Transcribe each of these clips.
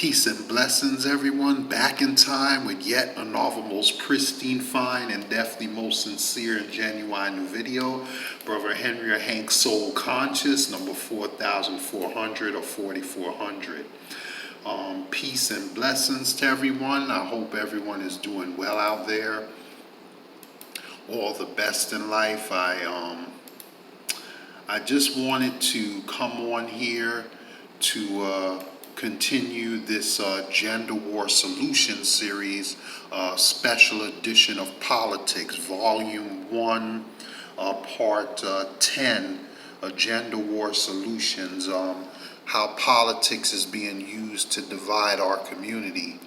Peace and blessings, everyone. Back in time with yet another most pristine, fine, and definitely most sincere and genuine new video. Brother Henry or Hank Soul Conscious, number 4400 or 4400. Peace and blessings to everyone. I hope everyone is doing well out there. All the best in life. I just wanted to come on here to continue this Gender War Solution series, special edition of Politics, Volume 1, Part 10, Gender War Solutions, how politics is being used to divide our community.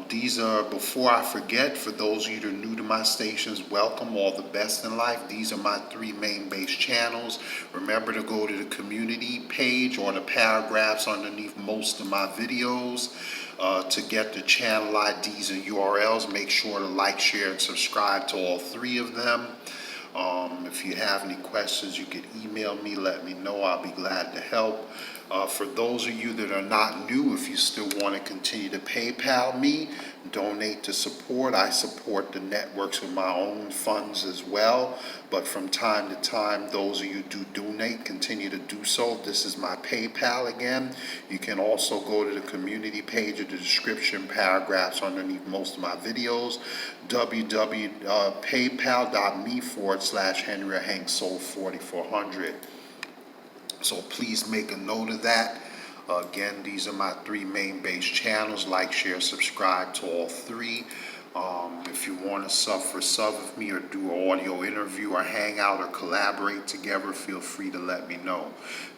These are, before I forget, for those of you that are new to my stations, welcome, all the best in life. These are my three main base channels. Remember to go to the community page or the paragraphs underneath most of my videos to get the channel IDs and URLs. Make sure to like, share, and subscribe to all three of them. If you have any questions, you can email me, let me know. I'll be glad to help. For those of you that are not new, if you still want to continue to PayPal me, donate to support. I support the networks with my own funds as well. But from time to time, those of you do donate, continue to do so. This is my PayPal again. You can also go to the community page of the description paragraphs underneath most of my videos. www.paypal.me/Henry Hank Soul 4400. So please make a note of that. Again, these are my three main base channels. Like, share, subscribe to all three. If you want to sub with me or do an audio interview or hang out or collaborate together, feel free to let me know.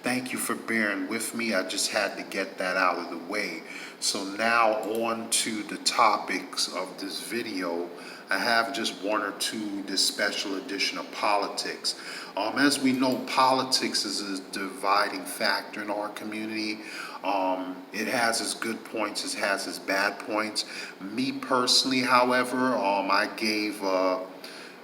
Thank you for bearing with me. I just had to get that out of the way. So now on to the topics of this video. I have just one or two, this special edition of politics. As we know, politics is a dividing factor in our community. It has its good points, it has its bad points. Me personally, however,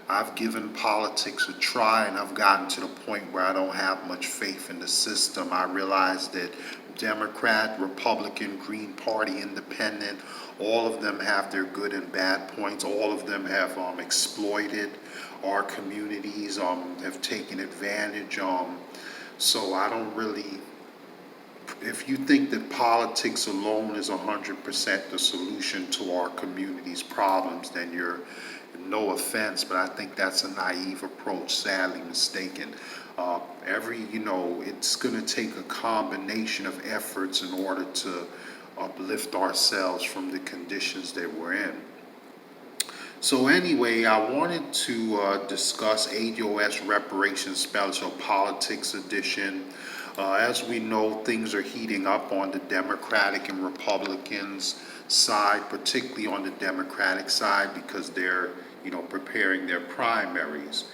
I've given politics a try, and I've gotten to the point where I don't have much faith in the system. I realize that Democrat, Republican, Green Party, Independent, all of them have their good and bad points. All of them have exploited our communities, have taken advantage. So I don't really, if you think that politics alone is 100% the solution to our community's problems, then you're, no offense, but I think that's a naive approach, sadly mistaken. It's going to take a combination of efforts in order to uplift ourselves from the conditions that we're in. So anyway, I wanted to discuss ADOS Reparations Special Politics Edition. As we know, things are heating up on the Democratic and Republicans side, particularly on the Democratic side, because they're preparing their primaries.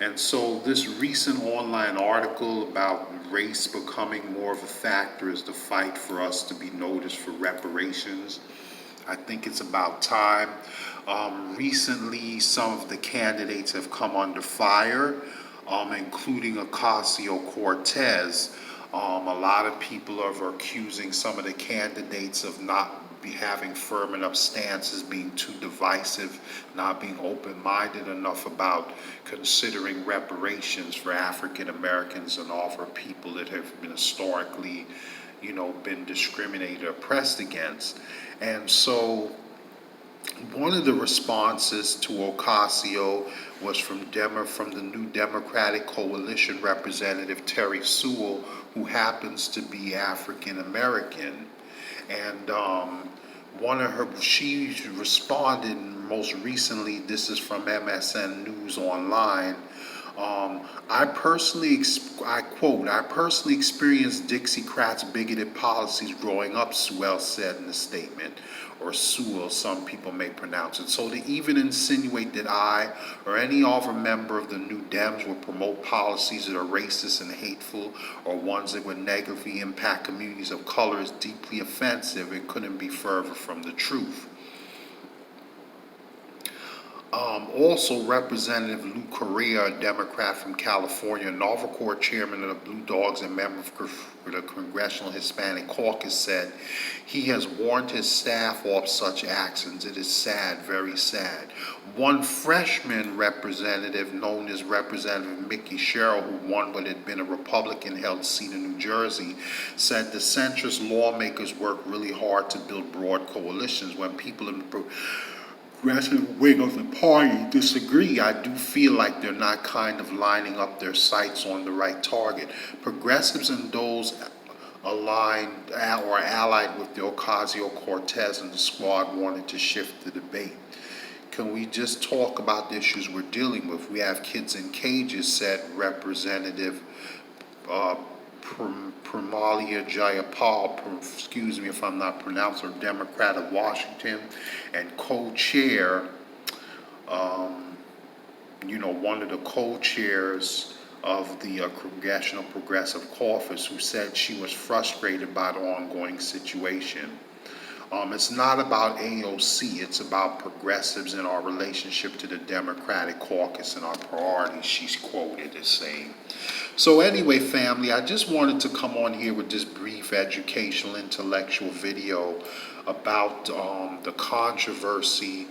And so this recent online article about race becoming more of a factor is the fight for us to be noticed for reparations. I think it's about time. Recently, some of the candidates have come under fire, including Ocasio-Cortez. A lot of people are accusing some of the candidates of not having firm enough stances, being too divisive, not being open-minded enough about considering reparations for African Americans and all for people that have been historically, been discriminated, oppressed against. And so one of the responses to Ocasio was from the New Democratic Coalition representative Terry Sewell, who happens to be African American. And she responded most recently, this is from MSN News Online, I personally experienced Dixiecrats' bigoted policies growing up, Sewell said in the statement, or Sewell, some people may pronounce it. So to even insinuate that I or any other member of the New Dems would promote policies that are racist and hateful, or ones that would negatively impact communities of color, is deeply offensive and couldn't be further from the truth. Also, Representative Lou Correa, a Democrat from California, Novel chairman of the Blue Dogs and member of the Congressional Hispanic Caucus, said he has warned his staff of such actions. It is sad, very sad. One freshman representative, known as Representative Mickey Sherrill, who won what had been a Republican-held seat in New Jersey, said the centrist lawmakers work really hard to build broad coalitions. When people in the progressive wing of the party disagree, I do feel like they're not kind of lining up their sights on the right target. Progressives and those aligned or allied with the Ocasio-Cortez and the squad wanted to shift the debate. Can we just talk about the issues we're dealing with? We have kids in cages, said Representative uh, Pramalia Jayapal, excuse me if I'm not pronouncing, her, Democrat of Washington, and co-chair, one of the co-chairs of the Congressional Progressive Caucus, who said she was frustrated by the ongoing situation. It's not about AOC, it's about progressives and our relationship to the Democratic caucus and our priorities, she's quoted as saying. So anyway, family, I just wanted to come on here with this brief educational, intellectual video about the controversy,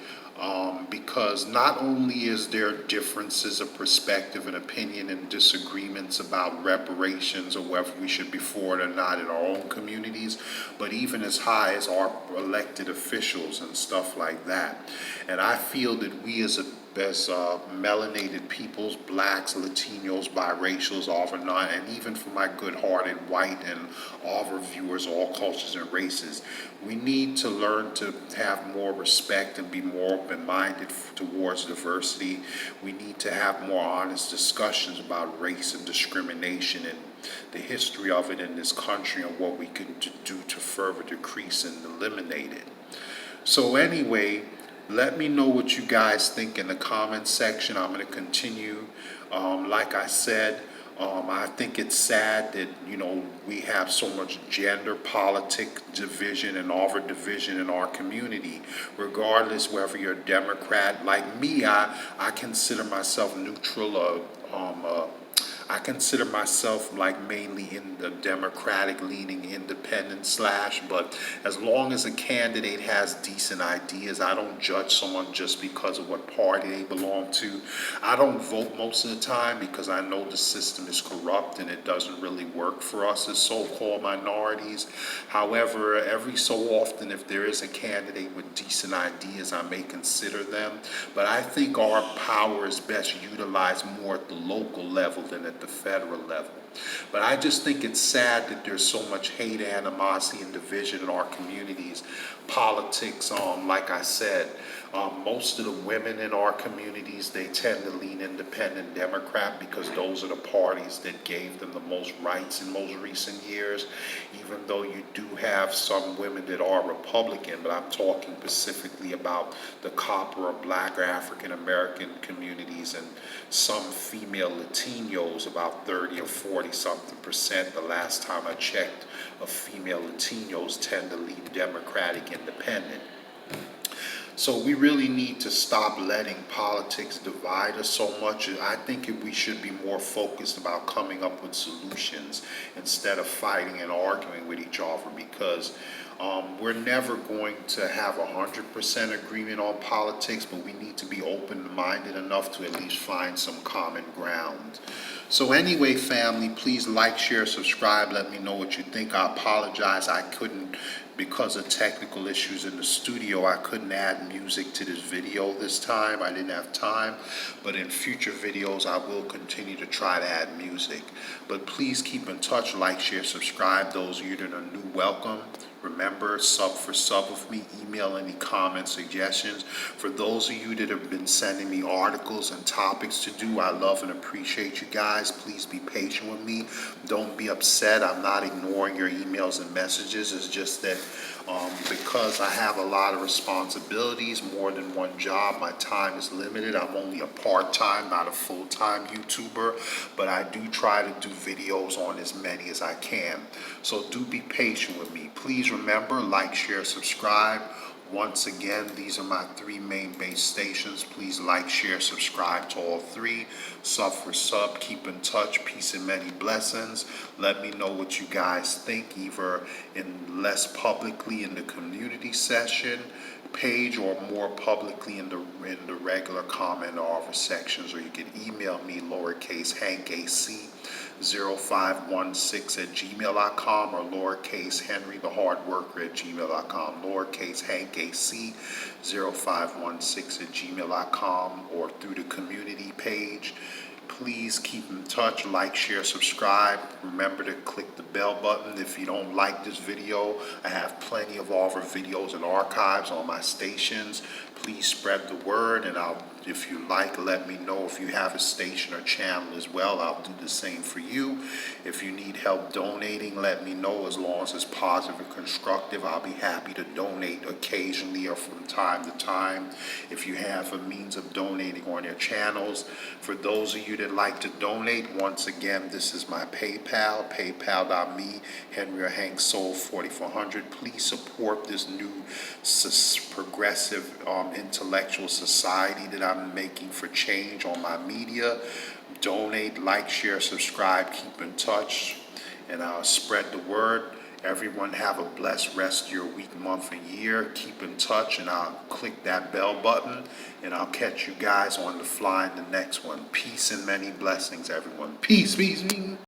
because not only is there differences of perspective and opinion and disagreements about reparations or whether we should be for it or not in our own communities, but even as high as our elected officials and stuff like that. And I feel that we as melanated peoples, blacks, Latinos, biracials, all not, and even for my good-hearted white and all viewers, all cultures and races, we need to learn to have more respect and be more open-minded towards diversity. We need to have more honest discussions about race and discrimination and the history of it in this country and what we can do to further decrease and eliminate it. So anyway, let me know what you guys think in the comments section. I'm going to continue. Like I said, I think it's sad that, we have so much gender politic division and over division in our community, regardless whether you're a Democrat. Like me, I consider myself neutral. I consider myself like mainly in the Democratic leaning independent slash, but as long as a candidate has decent ideas, I don't judge someone just because of what party they belong to. I don't vote most of the time because I know the system is corrupt and it doesn't really work for us as so-called minorities. However, every so often, if there is a candidate with decent ideas, I may consider them. But I think our power is best utilized more at the local level than at the federal level. But I just think it's sad that there's so much hate, animosity, and division in our communities. Politics, like I said, most of the women in our communities, they tend to lean independent Democrat because those are the parties that gave them the most rights in most recent years, even though you do have some women that are Republican, but I'm talking specifically about the copper or black or African American communities and some female Latinos, about 30 or 40 something percent the last time I checked of female Latinos tend to lean Democratic independent. So we really need to stop letting politics divide us so much. I think we should be more focused about coming up with solutions instead of fighting and arguing with each other, because we're never going to have 100% agreement on politics, but we need to be open-minded enough to at least find some common ground. So anyway, family, please like, share, subscribe. Let me know what you think. I apologize. I couldn't, because of technical issues in the studio, I couldn't add music to this video this time. I didn't have time. But in future videos, I will continue to try to add music. But please keep in touch. Like, share, subscribe. Those of you that are new, welcome. Remember, sub for sub with me. Email any comments, suggestions. For those of you that have been sending me articles and topics to do, I love and appreciate you guys. Please be patient with me. Don't be upset. I'm not ignoring your emails and messages. It's just that because I have a lot of responsibilities, more than one job, my time is limited. I'm only a part-time, not a full-time YouTuber, but I do try to do videos on as many as I can. So do be patient with me. Please remember, like, share, subscribe. Once again, these are my three main base stations. Please like, share, subscribe to all three. Sub for sub, keep in touch, peace and many blessings. Let me know what you guys think, either in less publicly in the community session page or more publicly in the regular comment or offer sections, or you can email me lowercase Hank AC 0516 @gmail.com, or lowercase Henry the Hard Worker @gmail.com, lowercase Hank AC 0516 @gmail.com, or through the community page. Please keep in touch, like, share, subscribe. Remember to click the bell button if you don't like this video. I have plenty of other videos and archives on my stations. Please spread the word, and if you like, let me know if you have a station or channel as well. I'll do the same for you. If you need help donating, let me know. As long as it's positive and constructive, I'll be happy to donate occasionally or from time to time. If you have a means of donating on your channels, for those of you that like to donate, once again, this is my PayPal, paypal.me, Henry or Hank Soul 4400. Please support this new progressive intellectual society that I'm making for change on my media. Donate, like, share, subscribe, keep in touch, and spread the word. Everyone have a blessed rest of your week, month, and year. Keep in touch, and I'll click that bell button, and I'll catch you guys on the fly in the next one. Peace and many blessings, everyone. Peace, peace, peace.